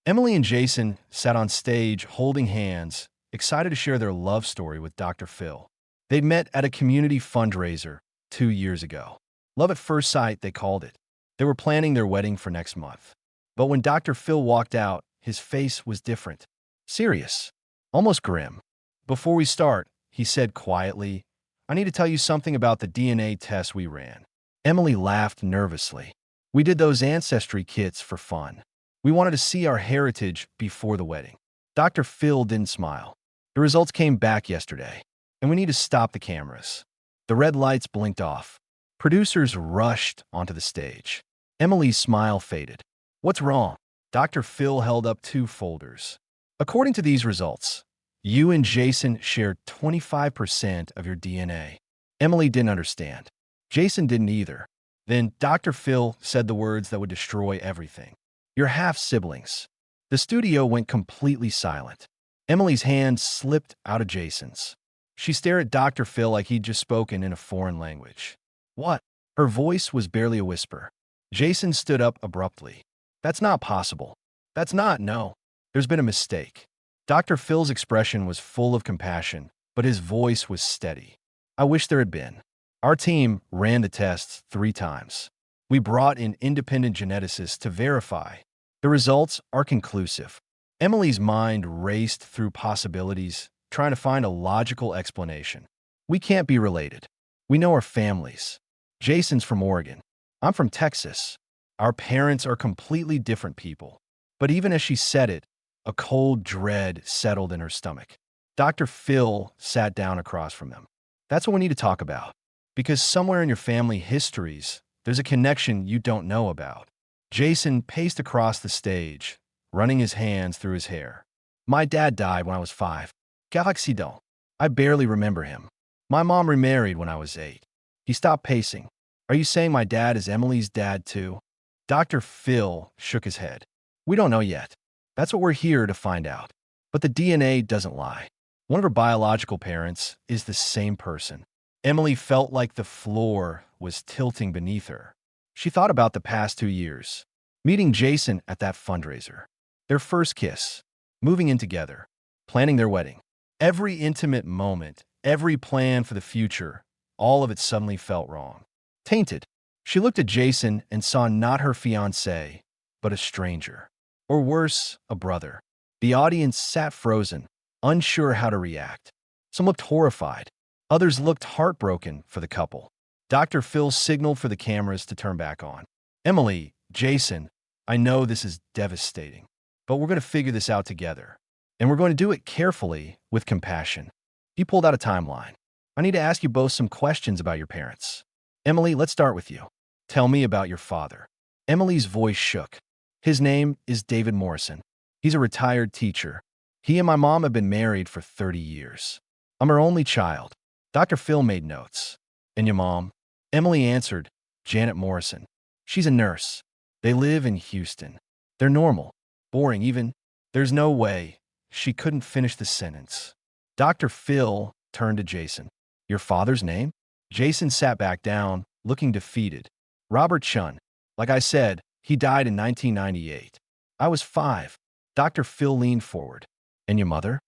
Emily and Jason sat on stage holding hands, excited to share their love story with Dr. Phil. They'd met at a community fundraiser 2 years ago. Love at first sight, they called it. They were planning their wedding for next month. But when Dr. Phil walked out, his face was different. Serious. Almost grim. "Before we start," he said quietly, "I need to tell you something about the DNA test we ran." Emily laughed nervously. "We did those ancestry kits for fun. We wanted to see our heritage before the wedding." Dr. Phil didn't smile. "The results came back yesterday, and we need to stop the cameras." The red lights blinked off. Producers rushed onto the stage. Emily's smile faded. "What's wrong?" Dr. Phil held up 2 folders. "According to these results, you and Jason shared 25% of your DNA." Emily didn't understand. Jason didn't either. Then Dr. Phil said the words that would destroy everything. "You're half-siblings." The studio went completely silent. Emily's hand slipped out of Jason's. She stared at Dr. Phil like he'd just spoken in a foreign language. "What?" Her voice was barely a whisper. Jason stood up abruptly. "That's not possible. No. There's been a mistake." Dr. Phil's expression was full of compassion, but his voice was steady. "I wish there had been. Our team ran the tests 3 times. We brought in independent geneticists to verify. The results are conclusive." Emily's mind raced through possibilities, trying to find a logical explanation. "We can't be related. We know our families. Jason's from Oregon. I'm from Texas. Our parents are completely different people." But even as she said it, a cold dread settled in her stomach. Dr. Phil sat down across from them. "That's what we need to talk about. Because somewhere in your family histories, there's a connection you don't know about." Jason paced across the stage, running his hands through his hair. "My dad died when I was 5. Quel accident. I barely remember him. My mom remarried when I was 8. He stopped pacing. "Are you saying my dad is Emily's dad too?" Dr. Phil shook his head. "We don't know yet. That's what we're here to find out. But the DNA doesn't lie. One of her biological parents is the same person." Emily felt like the floor was tilting beneath her. She thought about the past 2 years. Meeting Jason at that fundraiser. Their first kiss. Moving in together. Planning their wedding. Every intimate moment, every plan for the future, all of it suddenly felt wrong. Tainted. She looked at Jason and saw not her fiancé, but a stranger. Or worse, a brother. The audience sat frozen, unsure how to react. Some looked horrified. Others looked heartbroken for the couple. Dr. Phil signaled for the cameras to turn back on. "Emily, Jason, I know this is devastating, but we're going to figure this out together. And we're going to do it carefully, with compassion." He pulled out a timeline. "I need to ask you both some questions about your parents. Emily, let's start with you. Tell me about your father." Emily's voice shook. "His name is David Morrison. He's a retired teacher. He and my mom have been married for 30 years. I'm her only child." Dr. Phil made notes. "And your mom?" Emily answered, "Janet Morrison. She's a nurse. They live in Houston. They're normal. Boring even." There's no way. She couldn't finish the sentence. Dr. Phil turned to Jason. "Your father's name?" Jason sat back down, looking defeated. "Robert Chun. Like I said, he died in 1998. I was 5. Dr. Phil leaned forward. "And your mother?"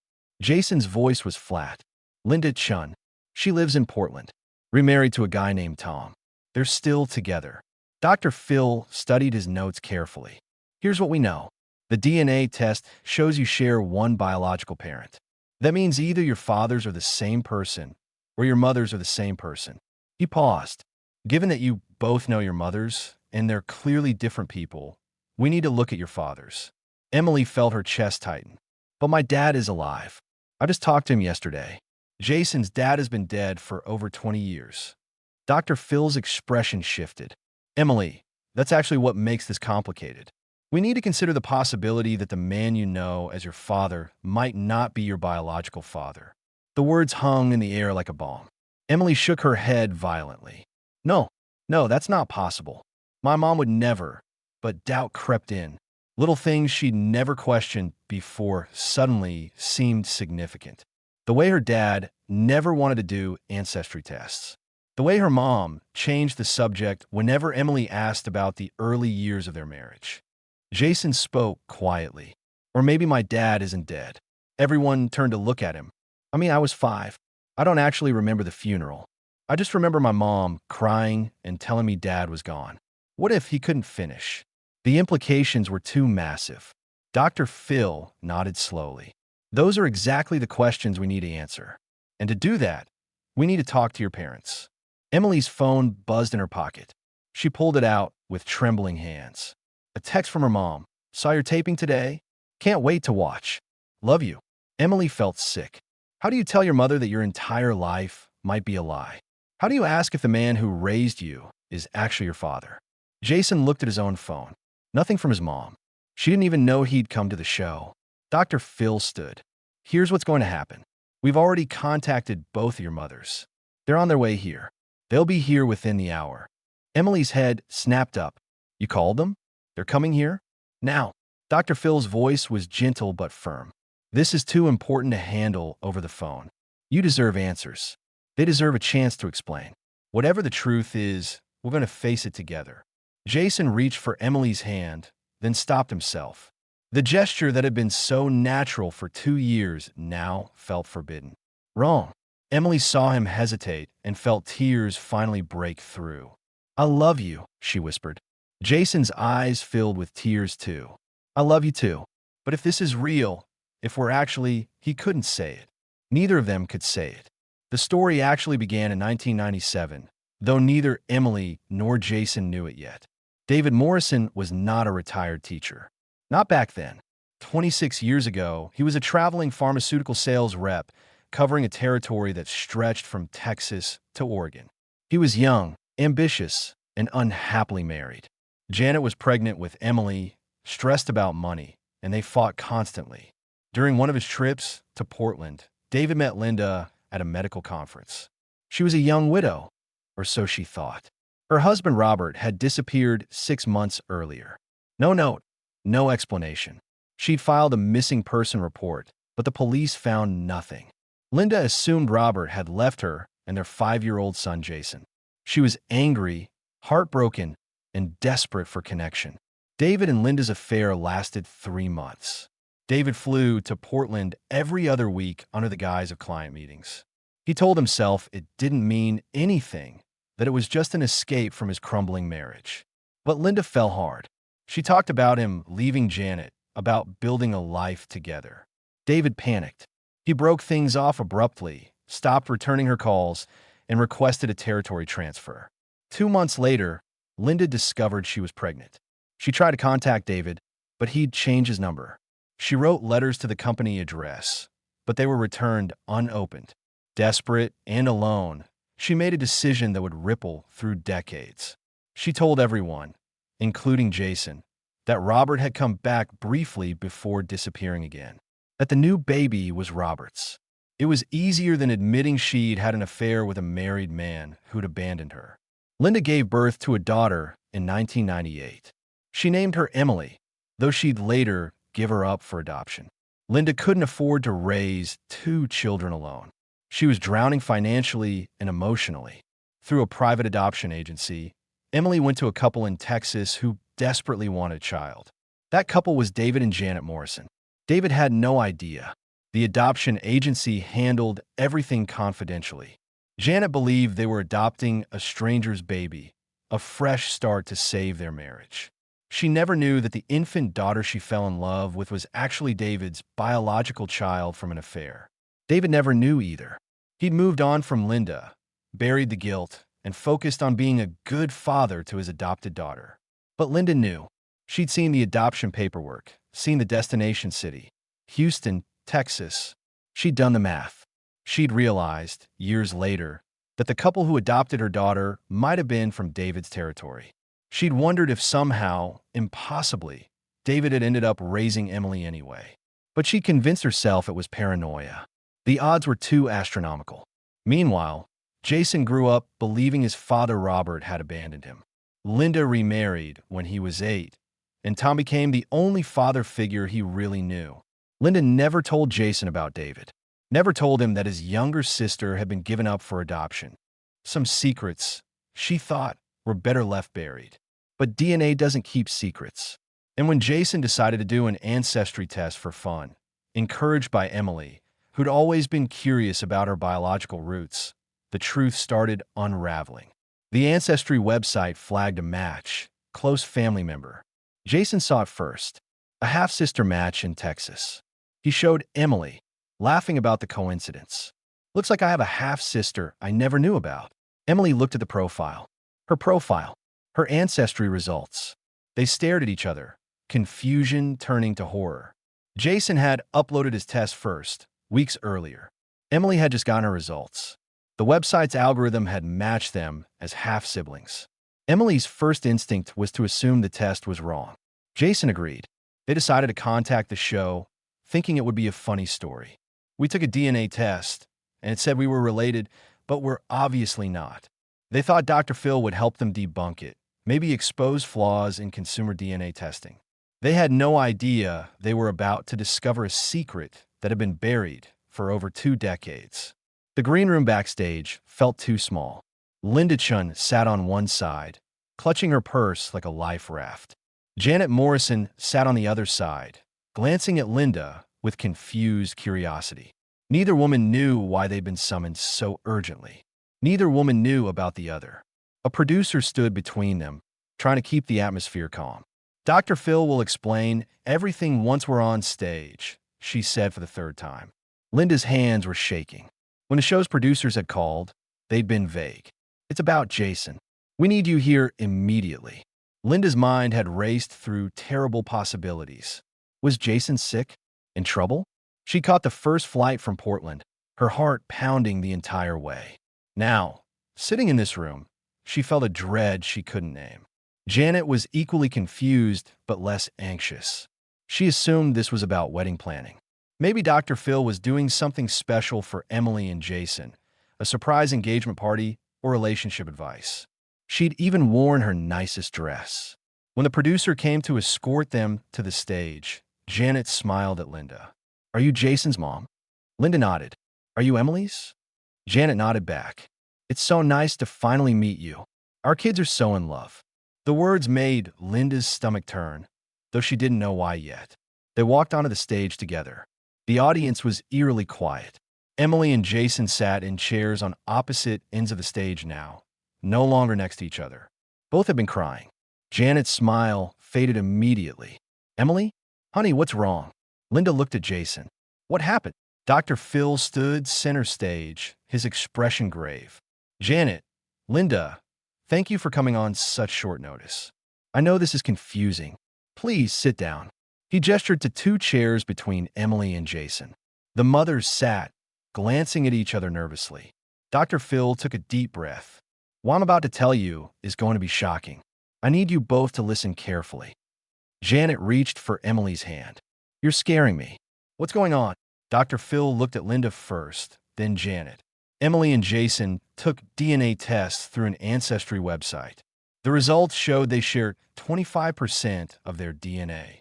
Jason's voice was flat. "Linda Chun. She lives in Portland. Remarried to a guy named Tom. They're still together." Dr. Phil studied his notes carefully. "Here's what we know. The DNA test shows you share one biological parent. That means either your fathers are the same person or your mothers are the same person." He paused. "Given that you both know your mothers, and they're clearly different people, we need to look at your fathers." Emily felt her chest tighten. "But my dad is alive. I just talked to him yesterday. Jason's dad has been dead for over 20 years. Dr. Phil's expression shifted. "Emily, that's actually what makes this complicated. We need to consider the possibility that the man you know as your father might not be your biological father." The words hung in the air like a bomb. Emily shook her head violently. No, that's not possible. My mom would never." But doubt crept in. Little things she'd never questioned before suddenly seemed significant. The way her dad never wanted to do ancestry tests. The way her mom changed the subject whenever Emily asked about the early years of their marriage. Jason spoke quietly. Or maybe my dad isn't dead. Everyone turned to look at him. I was 5. I don't actually remember the funeral. I just remember my mom crying and telling me dad was gone. What if he couldn't finish? The implications were too massive. Dr. Phil nodded slowly. Those are exactly the questions we need to answer. And to do that, we need to talk to your parents. Emily's phone buzzed in her pocket. She pulled it out with trembling hands. A text from her mom. Saw your taping today? Can't wait to watch. Love you. Emily felt sick. How do you tell your mother that your entire life might be a lie? How do you ask if the man who raised you is actually your father? Jason looked at his own phone. Nothing from his mom. She didn't even know he'd come to the show. Dr. Phil stood. Here's what's going to happen. We've already contacted both of your mothers. They're on their way here. They'll be here within the hour. Emily's head snapped up. You called them? They're coming here? Now. Dr. Phil's voice was gentle but firm. This is too important to handle over the phone. You deserve answers. They deserve a chance to explain. Whatever the truth is, we're going to face it together. Jason reached for Emily's hand, then stopped himself. The gesture that had been so natural for 2 years now felt forbidden. Wrong. Emily saw him hesitate and felt tears finally break through. I love you, she whispered. Jason's eyes filled with tears too. I love you too. But if this is real, if we're actually, he couldn't say it. Neither of them could say it. The story actually began in 1997, though neither Emily nor Jason knew it yet. David Morrison was not a retired teacher. Not back then. 26 years ago, he was a traveling pharmaceutical sales rep covering a territory that stretched from Texas to Oregon. He was young, ambitious, and unhappily married. Janet was pregnant with Emily, stressed about money, and they fought constantly. During one of his trips to Portland, David met Linda at a medical conference. She was a young widow, or so she thought. Her husband Robert had disappeared 6 months earlier. No note, no explanation. She'd filed a missing person report, but the police found nothing. Linda assumed Robert had left her and their 5-year-old son Jason. She was angry, heartbroken, and desperate for connection. David and Linda's affair lasted 3 months. David flew to Portland every other week under the guise of client meetings. He told himself it didn't mean anything, that it was just an escape from his crumbling marriage. But Linda fell hard. She talked about him leaving Janet, about building a life together. David panicked. He broke things off abruptly, stopped returning her calls, and requested a territory transfer. 2 months later, Linda discovered she was pregnant. She tried to contact David, but he'd changed his number. She wrote letters to the company address, but they were returned unopened. Desperate and alone, she made a decision that would ripple through decades. She told everyone, including Jason, that Robert had come back briefly before disappearing again. That the new baby was Robert's. It was easier than admitting she'd had an affair with a married man who'd abandoned her. Linda gave birth to a daughter in 1998. She named her Emily, though she'd later give her up for adoption. Linda couldn't afford to raise 2 children alone. She was drowning financially and emotionally. Through a private adoption agency, Emily went to a couple in Texas who desperately wanted a child. That couple was David and Janet Morrison. David had no idea. The adoption agency handled everything confidentially. Janet believed they were adopting a stranger's baby, a fresh start to save their marriage. She never knew that the infant daughter she fell in love with was actually David's biological child from an affair. David never knew either. He'd moved on from Linda, buried the guilt, and focused on being a good father to his adopted daughter. But Linda knew. She'd seen the adoption paperwork, seen the destination city, Houston, Texas. She'd done the math. She'd realized, years later, that the couple who adopted her daughter might have been from David's territory. She'd wondered if somehow, impossibly, David had ended up raising Emily anyway. But she'd convinced herself it was paranoia. The odds were too astronomical. Meanwhile, Jason grew up believing his father Robert had abandoned him. Linda remarried when he was 8, and Tom became the only father figure he really knew. Linda never told Jason about David. Never told him that his younger sister had been given up for adoption. Some secrets, she thought, were better left buried. But DNA doesn't keep secrets. And when Jason decided to do an ancestry test for fun, encouraged by Emily, who'd always been curious about her biological roots, the truth started unraveling. The Ancestry website flagged a match, close family member. Jason saw it first, a half-sister match in Texas. He showed Emily, laughing about the coincidence. Looks like I have a half-sister I never knew about. Emily looked at the profile. Her ancestry results. They stared at each other, confusion turning to horror. Jason had uploaded his test first, weeks earlier. Emily had just gotten her results. The website's algorithm had matched them as half-siblings. Emily's first instinct was to assume the test was wrong. Jason agreed. They decided to contact the show, thinking it would be a funny story. We took a DNA test, and it said we were related, but we're obviously not. They thought Dr. Phil would help them debunk it, maybe expose flaws in consumer DNA testing. They had no idea they were about to discover a secret that had been buried for over 2 decades. The green room backstage felt too small. Linda Chun sat on one side, clutching her purse like a life raft. Janet Morrison sat on the other side, glancing at Linda with confused curiosity. Neither woman knew why they'd been summoned so urgently. Neither woman knew about the other. A producer stood between them, trying to keep the atmosphere calm. Dr. Phil will explain everything once we're on stage, she said for the 3rd time. Linda's hands were shaking. When the show's producers had called, they'd been vague. It's about Jason. We need you here immediately. Linda's mind had raced through terrible possibilities. Was Jason sick? In trouble? She caught the first flight from Portland, her heart pounding the entire way. Now, sitting in this room, she felt a dread she couldn't name. Janet was equally confused but less anxious. She assumed this was about wedding planning. Maybe Dr. Phil was doing something special for Emily and Jason, a surprise engagement party or relationship advice. She'd even worn her nicest dress. When the producer came to escort them to the stage, Janet smiled at Linda. Are you Jason's mom? Linda nodded. Are you Emily's? Janet nodded back. It's so nice to finally meet you. Our kids are so in love. The words made Linda's stomach turn, though she didn't know why yet. They walked onto the stage together. The audience was eerily quiet. Emily and Jason sat in chairs on opposite ends of the stage now, no longer next to each other. Both had been crying. Janet's smile faded immediately. Emily? Honey, what's wrong? Linda looked at Jason. What happened? Dr. Phil stood center stage, his expression grave. Janet, Linda, thank you for coming on such short notice. I know this is confusing. Please sit down. He gestured to 2 chairs between Emily and Jason. The mothers sat, glancing at each other nervously. Dr. Phil took a deep breath. What I'm about to tell you is going to be shocking. I need you both to listen carefully. Janet reached for Emily's hand. You're scaring me. What's going on? Dr. Phil looked at Linda first, then Janet. Emily and Jason took DNA tests through an ancestry website. The results showed they shared 25% of their DNA.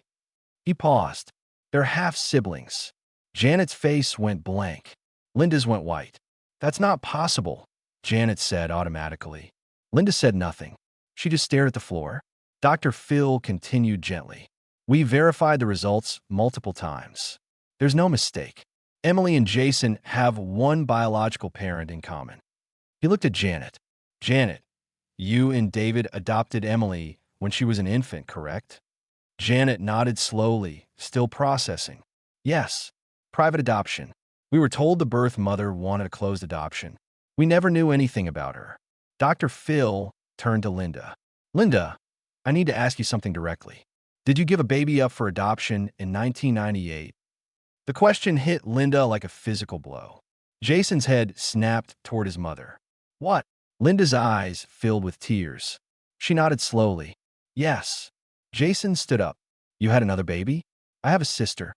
He paused. They're half-siblings. Janet's face went blank. Linda's went white. That's not possible, Janet said automatically. Linda said nothing. She just stared at the floor. Dr. Phil continued gently. We verified the results multiple times. There's no mistake. Emily and Jason have one biological parent in common. He looked at Janet. Janet, you and David adopted Emily when she was an infant, correct? Janet nodded slowly, still processing. Yes, private adoption. We were told the birth mother wanted a closed adoption. We never knew anything about her. Dr. Phil turned to Linda. Linda, I need to ask you something directly. Did you give a baby up for adoption in 1998? The question hit Linda like a physical blow. Jason's head snapped toward his mother. What? Linda's eyes filled with tears. She nodded slowly. Yes. Jason stood up. You had another baby? I have a sister.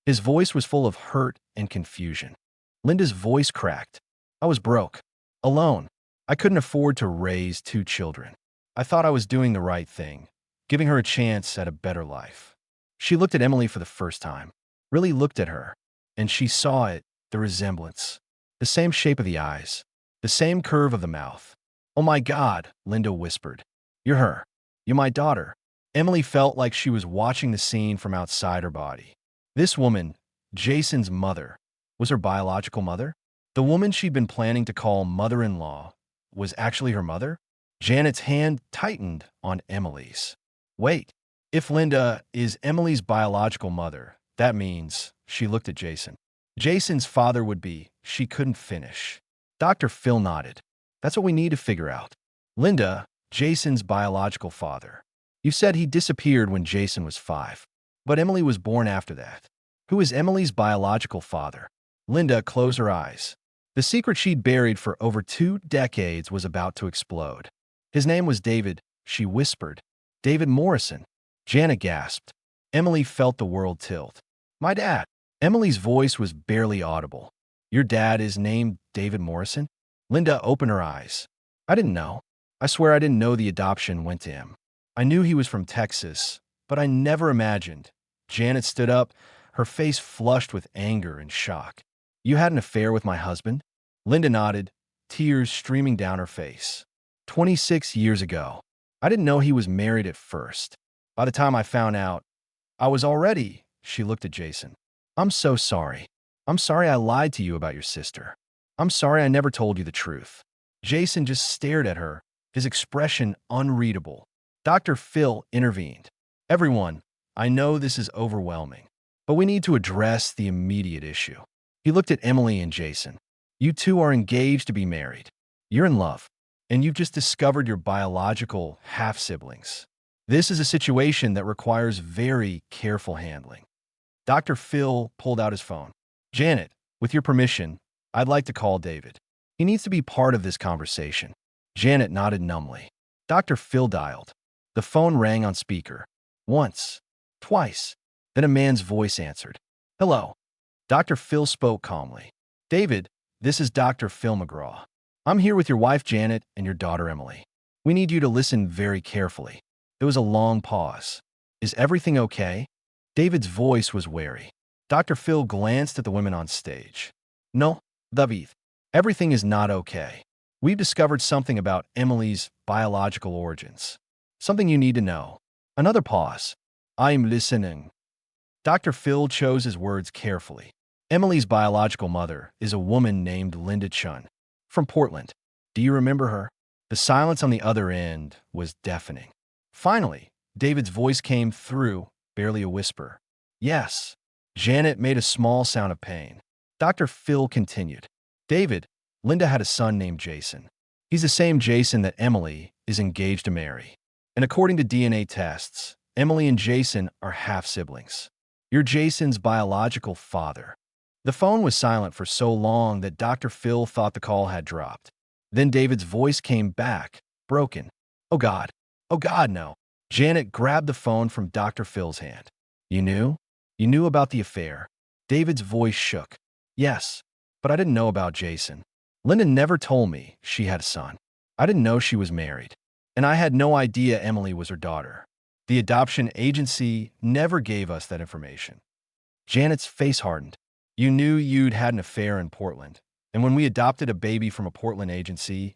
His voice was full of hurt and confusion. Linda's voice cracked. I was broke. Alone. I couldn't afford to raise 2 children. I thought I was doing the right thing, giving her a chance at a better life. She looked at Emily for the first time. Really looked at her, and she saw it, the resemblance. The same shape of the eyes. The same curve of the mouth. Oh my God, Linda whispered. You're her. You're my daughter. Emily felt like she was watching the scene from outside her body. This woman, Jason's mother, was her biological mother? The woman she'd been planning to call mother-in-law was actually her mother? Janet's hand tightened on Emily's. Wait, if Linda is Emily's biological mother, that means she looked at Jason. Jason's father would be, she couldn't finish. Dr. Phil nodded. That's what we need to figure out. Linda, Jason's biological father. You said he disappeared when Jason was 5. But Emily was born after that. Who is Emily's biological father? Linda closed her eyes. The secret she'd buried for over 2 decades was about to explode. His name was David, she whispered. David Morrison. Janet gasped. Emily felt the world tilt. My dad. Emily's voice was barely audible. Your dad is named David Morrison? Linda opened her eyes. I didn't know. I swear I didn't know the adoption went to him. I knew he was from Texas, but I never imagined. Janet stood up, her face flushed with anger and shock. You had an affair with my husband? Linda nodded, tears streaming down her face. 26 years ago. I didn't know he was married at first. By the time I found out, I was already. She looked at Jason. I'm so sorry. I'm sorry I lied to you about your sister. I'm sorry I never told you the truth. Jason just stared at her, his expression unreadable. Dr. Phil intervened. Everyone, I know this is overwhelming, but we need to address the immediate issue. He looked at Emily and Jason. You two are engaged to be married. You're in love, and you've just discovered your biological half-siblings. This is a situation that requires very careful handling. Dr. Phil pulled out his phone. Janet, with your permission, I'd like to call David. He needs to be part of this conversation. Janet nodded numbly. Dr. Phil dialed. The phone rang on speaker. Once. Twice. Then a man's voice answered. Hello. Dr. Phil spoke calmly. David, this is Dr. Phil McGraw. I'm here with your wife Janet and your daughter Emily. We need you to listen very carefully. There was a long pause. Is everything okay? David's voice was wary. Dr. Phil glanced at the women on stage. No, David. Everything is not okay. We've discovered something about Emily's biological origins. Something you need to know. Another pause. I'm listening. Dr. Phil chose his words carefully. Emily's biological mother is a woman named Linda Chun, from Portland. Do you remember her? The silence on the other end was deafening. Finally, David's voice came through, barely a whisper. Yes. Janet made a small sound of pain. Dr. Phil continued. David, Linda had a son named Jason. He's the same Jason that Emily is engaged to marry. And according to DNA tests, Emily and Jason are half-siblings. You're Jason's biological father. The phone was silent for so long that Dr. Phil thought the call had dropped. Then David's voice came back, broken. Oh God, no. Janet grabbed the phone from Dr. Phil's hand. You knew? You knew about the affair? David's voice shook. Yes, but I didn't know about Jason. Linda never told me she had a son. I didn't know she was married. And I had no idea Emily was her daughter. The adoption agency never gave us that information. Janet's face hardened. You knew you'd had an affair in Portland. And when we adopted a baby from a Portland agency,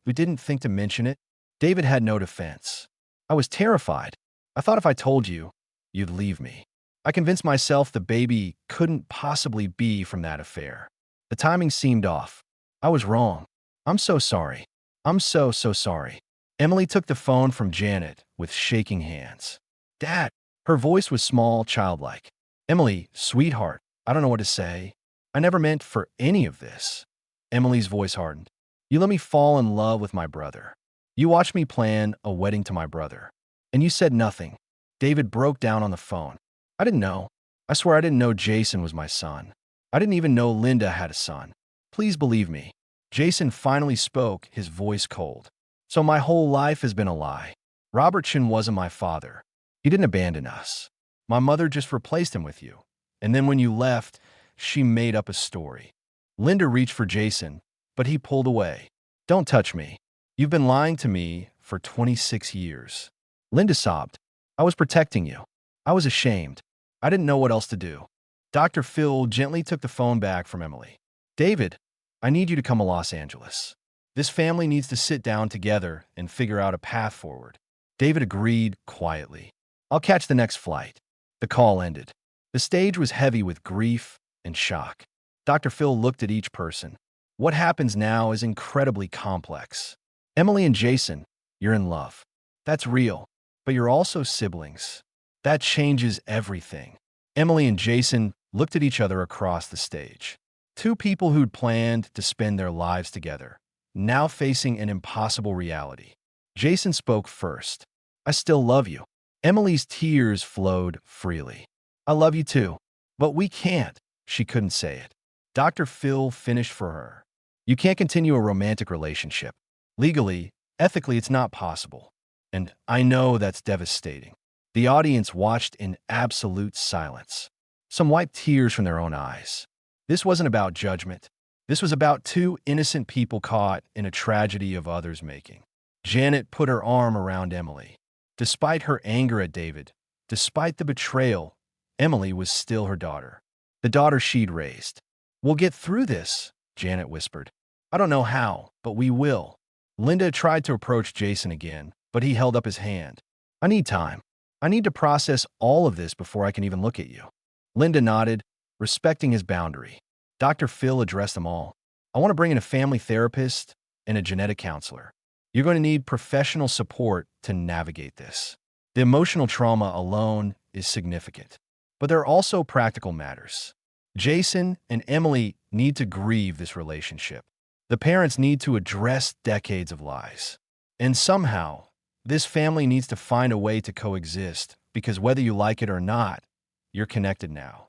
we didn't think to mention it. David had no defense. I was terrified. I thought if I told you, you'd leave me. I convinced myself the baby couldn't possibly be from that affair. The timing seemed off. I was wrong. I'm so sorry. I'm so sorry. Emily took the phone from Janet with shaking hands. Dad. Her voice was small, childlike. Emily, sweetheart, I don't know what to say. I never meant for any of this. Emily's voice hardened. You let me fall in love with my brother. You watched me plan a wedding to my brother. And you said nothing. David broke down on the phone. I didn't know. I swear I didn't know Jason was my son. I didn't even know Linda had a son. Please believe me. Jason finally spoke, his voice cold. So my whole life has been a lie. Robert Chin wasn't my father. He didn't abandon us. My mother just replaced him with you. And then when you left, she made up a story. Linda reached for Jason, but he pulled away. Don't touch me. You've been lying to me for 26 years. Linda sobbed. I was protecting you. I was ashamed. I didn't know what else to do. Dr. Phil gently took the phone back from Emily. David, I need you to come to Los Angeles. This family needs to sit down together and figure out a path forward. David agreed quietly. I'll catch the next flight. The call ended. The stage was heavy with grief and shock. Dr. Phil looked at each person. What happens now is incredibly complex. Emily and Jason, you're in love. That's real. But you're also siblings. That changes everything. Emily and Jason looked at each other across the stage. Two people who'd planned to spend their lives together, now facing an impossible reality. Jason spoke first. I still love you. Emily's tears flowed freely. I love you too. But we can't. She couldn't say it. Dr. Phil finished for her. You can't continue a romantic relationship. Legally, ethically, it's not possible. And I know that's devastating. The audience watched in absolute silence. Some wiped tears from their own eyes. This wasn't about judgment. This was about two innocent people caught in a tragedy of others' making. Janet put her arm around Emily. Despite her anger at David, despite the betrayal, Emily was still her daughter. The daughter she'd raised. We'll get through this, Janet whispered. I don't know how, but we will. Linda tried to approach Jason again, but he held up his hand. I need time. I need to process all of this before I can even look at you. Linda nodded, respecting his boundary. Dr. Phil addressed them all. I want to bring in a family therapist and a genetic counselor. You're going to need professional support to navigate this. The emotional trauma alone is significant, but there are also practical matters. Jason and Emily need to grieve this relationship. The parents need to address decades of lies. And somehow, this family needs to find a way to coexist because whether you like it or not, you're connected now.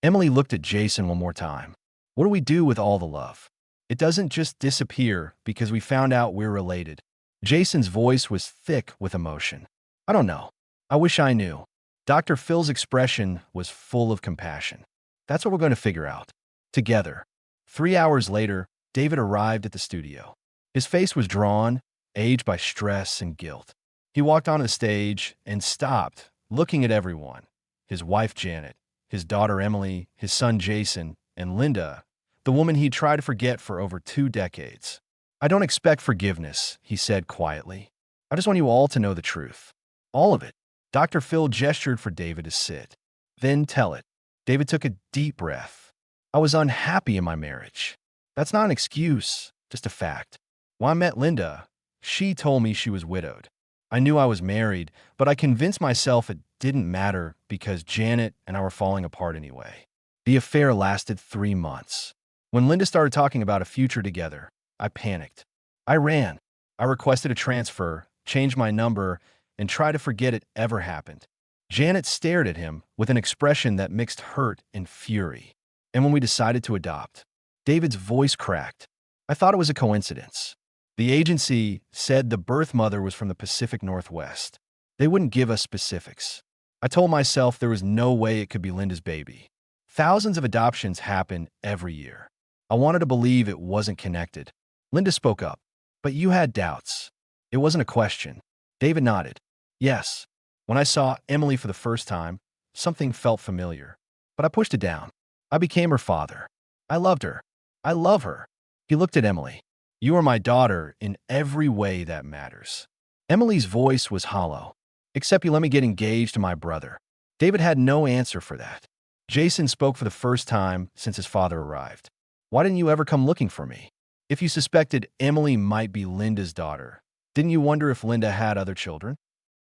Emily looked at Jason one more time. What do we do with all the love? It doesn't just disappear because we found out we're related. Jason's voice was thick with emotion. I don't know. I wish I knew. Dr. Phil's expression was full of compassion. That's what we're going to figure out. Together. 3 hours later, David arrived at the studio. His face was drawn, aged by stress and guilt. He walked onto the stage and stopped, looking at everyone. His wife, Janet, his daughter, Emily, his son, Jason, and Linda, the woman he'd tried to forget for over 2 decades. I don't expect forgiveness, he said quietly. I just want you all to know the truth. All of it. Dr. Phil gestured for David to sit. Then tell it. David took a deep breath. I was unhappy in my marriage. That's not an excuse, just a fact. When I met Linda, she told me she was widowed. I knew I was married, but I convinced myself it didn't matter because Janet and I were falling apart anyway. The affair lasted 3 months. When Linda started talking about a future together, I panicked. I ran. I requested a transfer, changed my number, and tried to forget it ever happened. Janet stared at him with an expression that mixed hurt and fury. And when we decided to adopt, David's voice cracked. I thought it was a coincidence. The agency said the birth mother was from the Pacific Northwest. They wouldn't give us specifics. I told myself there was no way it could be Linda's baby. Thousands of adoptions happen every year. I wanted to believe it wasn't connected. Linda spoke up. But you had doubts. It wasn't a question. David nodded. Yes. When I saw Emily for the first time, something felt familiar. But I pushed it down. I became her father. I loved her. I love her. He looked at Emily. You are my daughter in every way that matters. Emily's voice was hollow. Except you let me get engaged to my brother. David had no answer for that. Jason spoke for the first time since his father arrived. Why didn't you ever come looking for me? If you suspected Emily might be Linda's daughter, didn't you wonder if Linda had other children?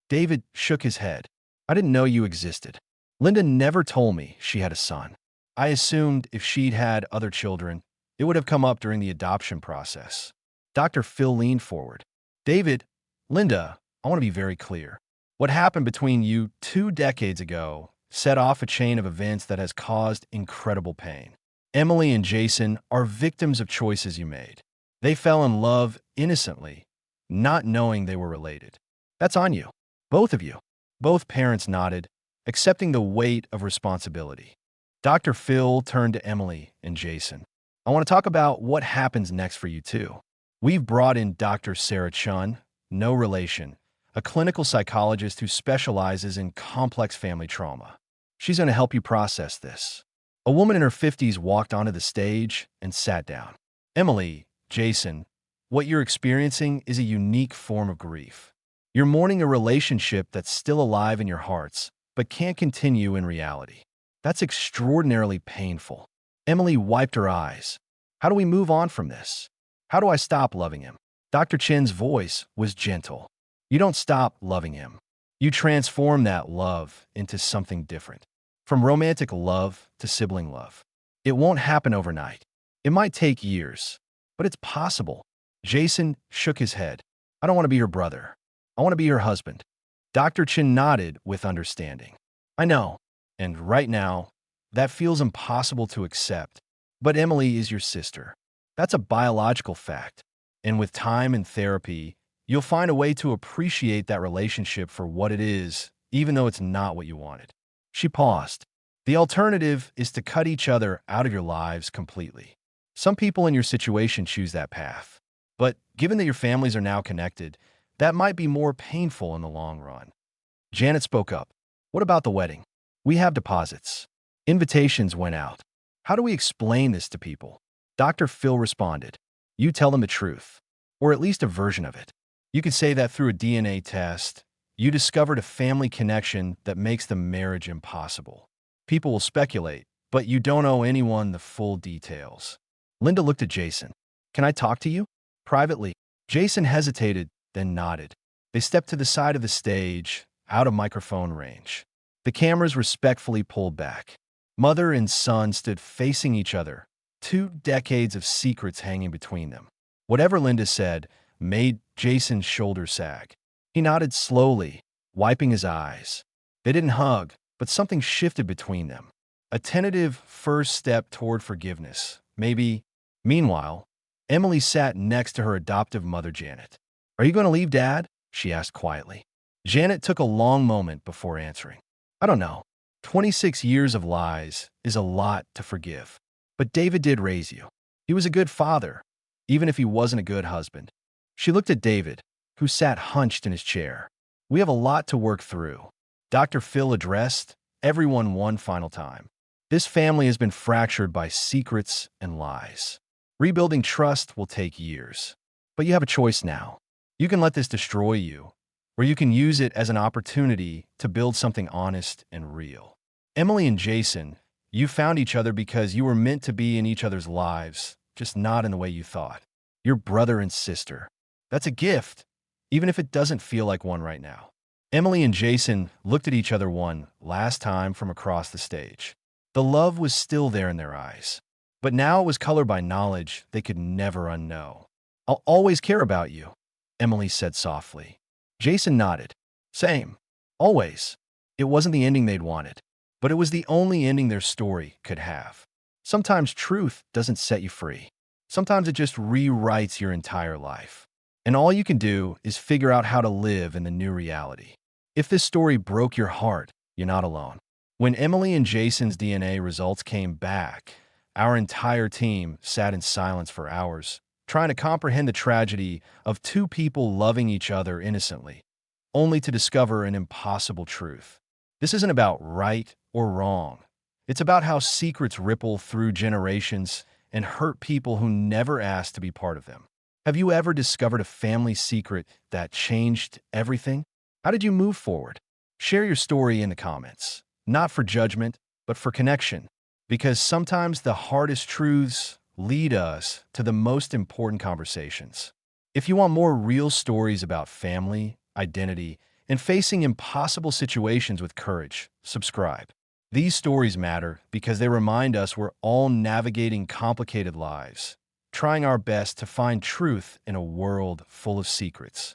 David shook his head. I didn't know you existed. Linda never told me she had a son. I assumed if she'd had other children, it would have come up during the adoption process. Dr. Phil leaned forward. David, Linda, I want to be very clear. What happened between you 2 decades ago set off a chain of events that has caused incredible pain. Emily and Jason are victims of choices you made. They fell in love innocently, not knowing they were related. That's on you. Both of you. Both parents nodded, accepting the weight of responsibility. Dr. Phil turned to Emily and Jason. I want to talk about what happens next for you too. We've brought in Dr. Sarah Chun, no relation, a clinical psychologist who specializes in complex family trauma. She's going to help you process this. A woman in her 50s walked onto the stage and sat down. Emily, Jason, what you're experiencing is a unique form of grief. You're mourning a relationship that's still alive in your hearts, but can't continue in reality. That's extraordinarily painful. Emily wiped her eyes. How do we move on from this? How do I stop loving him? Dr. Chen's voice was gentle. You don't stop loving him. You transform that love into something different. From romantic love to sibling love. It won't happen overnight. It might take years, but it's possible. Jason shook his head. I don't want to be your brother. I want to be your husband. Dr. Chen nodded with understanding. I know, and right now, that feels impossible to accept. But Emily is your sister. That's a biological fact. And with time and therapy, you'll find a way to appreciate that relationship for what it is, even though it's not what you wanted. She paused. The alternative is to cut each other out of your lives completely. Some people in your situation choose that path. But given that your families are now connected, that might be more painful in the long run. Janet spoke up. What about the wedding? We have deposits. Invitations went out. How do we explain this to people? Dr. Phil responded. You tell them the truth, or at least a version of it. You could say that through a DNA test, you discovered a family connection that makes the marriage impossible. People will speculate, but you don't owe anyone the full details. Linda looked at Jason. Can I talk to you? Privately. Jason hesitated, then nodded. They stepped to the side of the stage, out of microphone range. The cameras respectfully pulled back. Mother and son stood facing each other, 2 decades of secrets hanging between them. Whatever Linda said made Jason's shoulders sag. He nodded slowly, wiping his eyes. They didn't hug, but something shifted between them. A tentative first step toward forgiveness, maybe. Meanwhile, Emily sat next to her adoptive mother, Janet. Are you going to leave, Dad? She asked quietly. Janet took a long moment before answering. I don't know. 26 years of lies is a lot to forgive. But David did raise you. He was a good father, even if he wasn't a good husband. She looked at David, who sat hunched in his chair. We have a lot to work through. Dr. Phil addressed everyone one final time. This family has been fractured by secrets and lies. Rebuilding trust will take years. But you have a choice now. You can let this destroy you, or you can use it as an opportunity to build something honest and real. Emily and Jason, you found each other because you were meant to be in each other's lives, just not in the way you thought. You're brother and sister. That's a gift, even if it doesn't feel like one right now. Emily and Jason looked at each other one last time from across the stage. The love was still there in their eyes, but now it was colored by knowledge they could never unknow. I'll always care about you, Emily said softly. Jason nodded. Same. Always. It wasn't the ending they'd wanted, but it was the only ending their story could have. Sometimes truth doesn't set you free. Sometimes it just rewrites your entire life. And all you can do is figure out how to live in the new reality. If this story broke your heart, you're not alone. When Emily and Jason's DNA results came back, our entire team sat in silence for hours, trying to comprehend the tragedy of 2 people loving each other innocently, only to discover an impossible truth. This isn't about right or wrong. It's about how secrets ripple through generations and hurt people who never asked to be part of them. Have you ever discovered a family secret that changed everything? How did you move forward? Share your story in the comments, not for judgment, but for connection. Because sometimes the hardest truths lead us to the most important conversations. If you want more real stories about family, identity, and facing impossible situations with courage, subscribe. These stories matter because they remind us we're all navigating complicated lives, trying our best to find truth in a world full of secrets.